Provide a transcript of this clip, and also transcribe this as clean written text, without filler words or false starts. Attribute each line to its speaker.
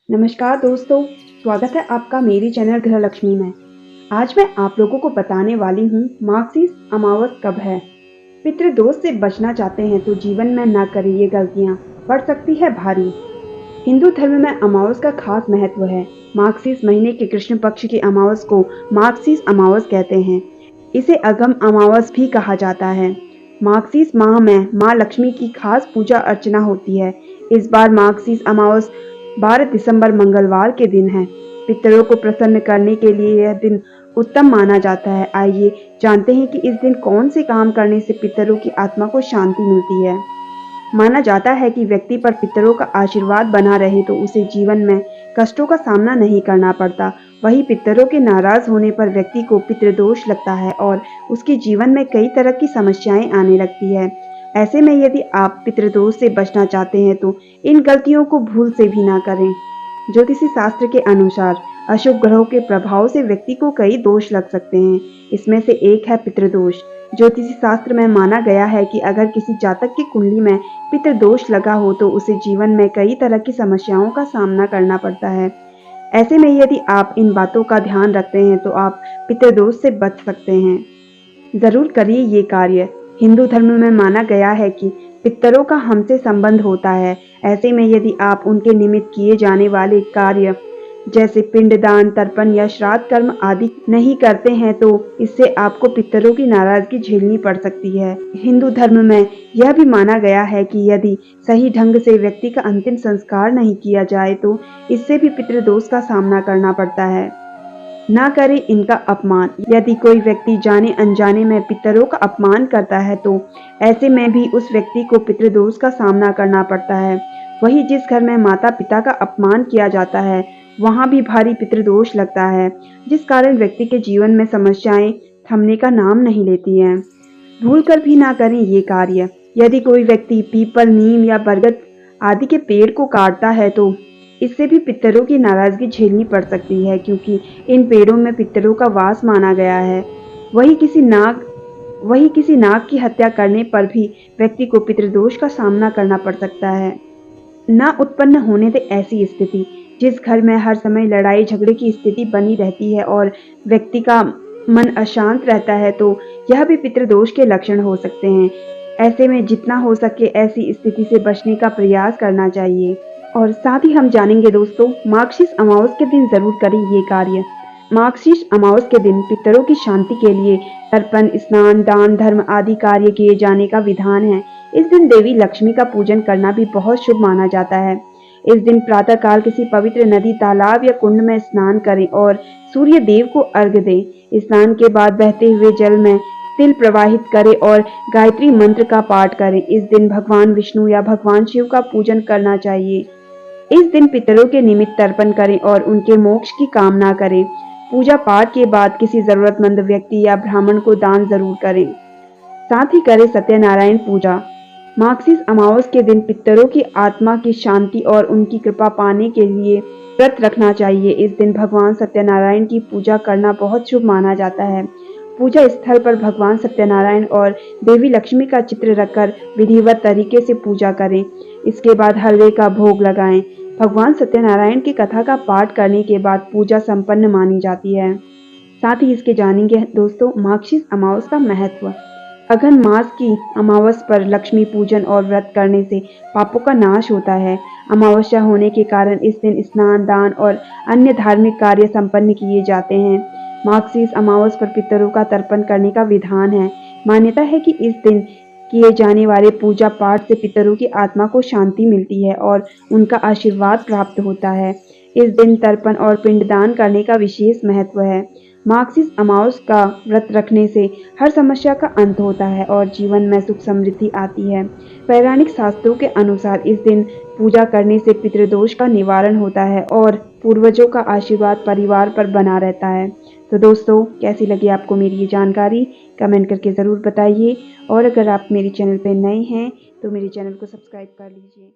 Speaker 1: नमस्कार दोस्तों, स्वागत है आपका मेरी चैनल गृह लक्ष्मी में। आज मैं आप लोगों को बताने वाली हूँ मार्गशीर्ष अमावस कब है। पितृदोष से बचना चाहते हैं तो जीवन में ना करें ये गलतियाँ, पड़ सकती है भारी। हिंदू धर्म में अमावस का खास महत्व है। मार्गशीर्ष महीने के कृष्ण पक्ष की अमावस को मार्गशीर्ष अमावस कहते हैं। इसे अगम अमावस भी कहा जाता है। मार्गशीर्ष माह में माँ लक्ष्मी की खास पूजा अर्चना होती है। इस बार मार्गशीर्ष अमावस 12 दिसंबर मंगलवार के दिन है। पितरों को प्रसन्न करने के लिए यह दिन उत्तम माना जाता है। आइए जानते हैं कि इस दिन कौन से काम करने से पितरों की आत्मा को शांति मिलती है। माना जाता है कि व्यक्ति पर पितरों का आशीर्वाद बना रहे तो उसे जीवन में कष्टों का सामना नहीं करना पड़ता। वहीं पितरों के नाराज होने पर व्यक्ति को पितृदोष लगता है और उसके जीवन में कई तरह की समस्याएं आने लगती है। ऐसे में यदि आप पितृदोष से बचना चाहते हैं तो इन गलतियों को भूल से भी ना करें। ज्योतिषी शास्त्र के अनुसार अशुभ ग्रहों के प्रभाव से व्यक्ति को कई दोष लग सकते हैं। इसमें से एक है पितृदोष। ज्योतिषी शास्त्र में माना गया है कि अगर किसी जातक की कुंडली में पितृदोष लगा हो तो उसे जीवन में कई तरह की समस्याओं का सामना करना पड़ता है। ऐसे में यदि आप इन बातों का ध्यान रखते हैं तो आप पितृदोष से बच सकते हैं। जरूर करिए ये कार्य। हिंदू धर्म में माना गया है कि पितरों का हमसे संबंध होता है। ऐसे में यदि आप उनके निमित्त किए जाने वाले कार्य जैसे पिंडदान, तर्पण या श्राद्ध कर्म आदि नहीं करते हैं तो इससे आपको पितरों की नाराजगी झेलनी पड़ सकती है। हिंदू धर्म में यह भी माना गया है कि यदि सही ढंग से व्यक्ति का अंतिम संस्कार नहीं किया जाए तो इससे भी पितृदोष का सामना करना पड़ता है। ना करें इनका अपमान। यदि कोई व्यक्ति जाने अनजाने में पितरों का अपमान करता है तो ऐसे में भी उस व्यक्ति को पितृदोष का सामना करना पड़ता है। वही जिस घर में माता पिता का अपमान किया जाता है वहां भी भारी पितृदोष लगता है, जिस कारण व्यक्ति के जीवन में समस्याएं थमने का नाम नहीं लेती हैं। भूल कर भी ना करें ये कार्य। यदि कोई व्यक्ति पीपल, नीम या बरगद आदि के पेड़ को काटता है तो इससे भी पितरों की नाराजगी झेलनी पड़ सकती है, क्योंकि इन पेड़ों में पितरों का वास माना गया है। वही किसी नाग की हत्या करने पर भी व्यक्ति को पितृदोष का सामना करना पड़ सकता है। ना उत्पन्न होने दे ऐसी स्थिति। जिस घर में हर समय लड़ाई झगड़े की स्थिति बनी रहती है और व्यक्ति का मन अशांत रहता है तो यह भी पितृदोष के लक्षण हो सकते हैं। ऐसे में जितना हो सके ऐसी स्थिति से बचने का प्रयास करना चाहिए। और साथ ही हम जानेंगे दोस्तों, मार्गशीर्ष अमावस के दिन जरूर करें ये कार्य। मार्गशीर्ष अमावस के दिन पितरों की शांति के लिए तर्पण, स्नान, दान, धर्म आदि कार्य किए जाने का विधान है। इस दिन देवी लक्ष्मी का पूजन करना भी बहुत शुभ माना जाता है। इस दिन प्रातः काल किसी पवित्र नदी, तालाब या कुंड में स्नान करें और सूर्य देव को अर्घ्य दें। स्नान के बाद बहते हुए जल में तिल प्रवाहित करें और गायत्री मंत्र का पाठ करें। इस दिन भगवान विष्णु या भगवान शिव का पूजन करना चाहिए। इस दिन पितरों के निमित्त तर्पण करें और उनके मोक्ष की कामना करें। पूजा पाठ के बाद किसी जरूरतमंद व्यक्ति या ब्राह्मण को दान जरूर करें। साथ ही करें सत्यनारायण पूजा। मार्गशीर्ष अमावस के दिन पितरों की आत्मा की शांति और उनकी कृपा पाने के लिए व्रत रखना चाहिए। इस दिन भगवान सत्यनारायण की पूजा करना बहुत शुभ माना जाता है। पूजा स्थल पर भगवान सत्यनारायण और देवी लक्ष्मी का चित्र रखकर विधिवत तरीके से पूजा करें। इसके बाद हलवे का भोग लगाएं। भगवान सत्यनारायण की कथा का पाठ करने के बाद पूजा संपन्न मानी जाती है। साथ ही इसके जानेंगे दोस्तों मार्गशीर्ष अमावस का महत्व। अघन मास की अमावस पर लक्ष्मी पूजन और व्रत करने से पापों का नाश होता है। अमावस्या होने के कारण इस दिन स्नान, दान और अन्य धार्मिक कार्य संपन्न किए जाते हैं। मार्गशीर्ष अमावस पर पितरों का तर्पण करने का विधान है। मान्यता है कि इस दिन किए जाने वाले पूजा पाठ से पितरों की आत्मा को शांति मिलती है और उनका आशीर्वाद प्राप्त होता है। इस दिन तर्पण और पिंडदान करने का विशेष महत्व है। मार्गशीर्ष अमावस का व्रत रखने से हर समस्या का अंत होता है और जीवन में सुख समृद्धि आती है। पौराणिक शास्त्रों के अनुसार इस दिन पूजा करने से पितृदोष का निवारण होता है और पूर्वजों का आशीर्वाद परिवार पर बना रहता है। तो दोस्तों, कैसी लगी आपको मेरी ये जानकारी, कमेंट करके ज़रूर बताइए। और अगर आप मेरे चैनल पर नए हैं तो मेरे चैनल को सब्सक्राइब कर लीजिए।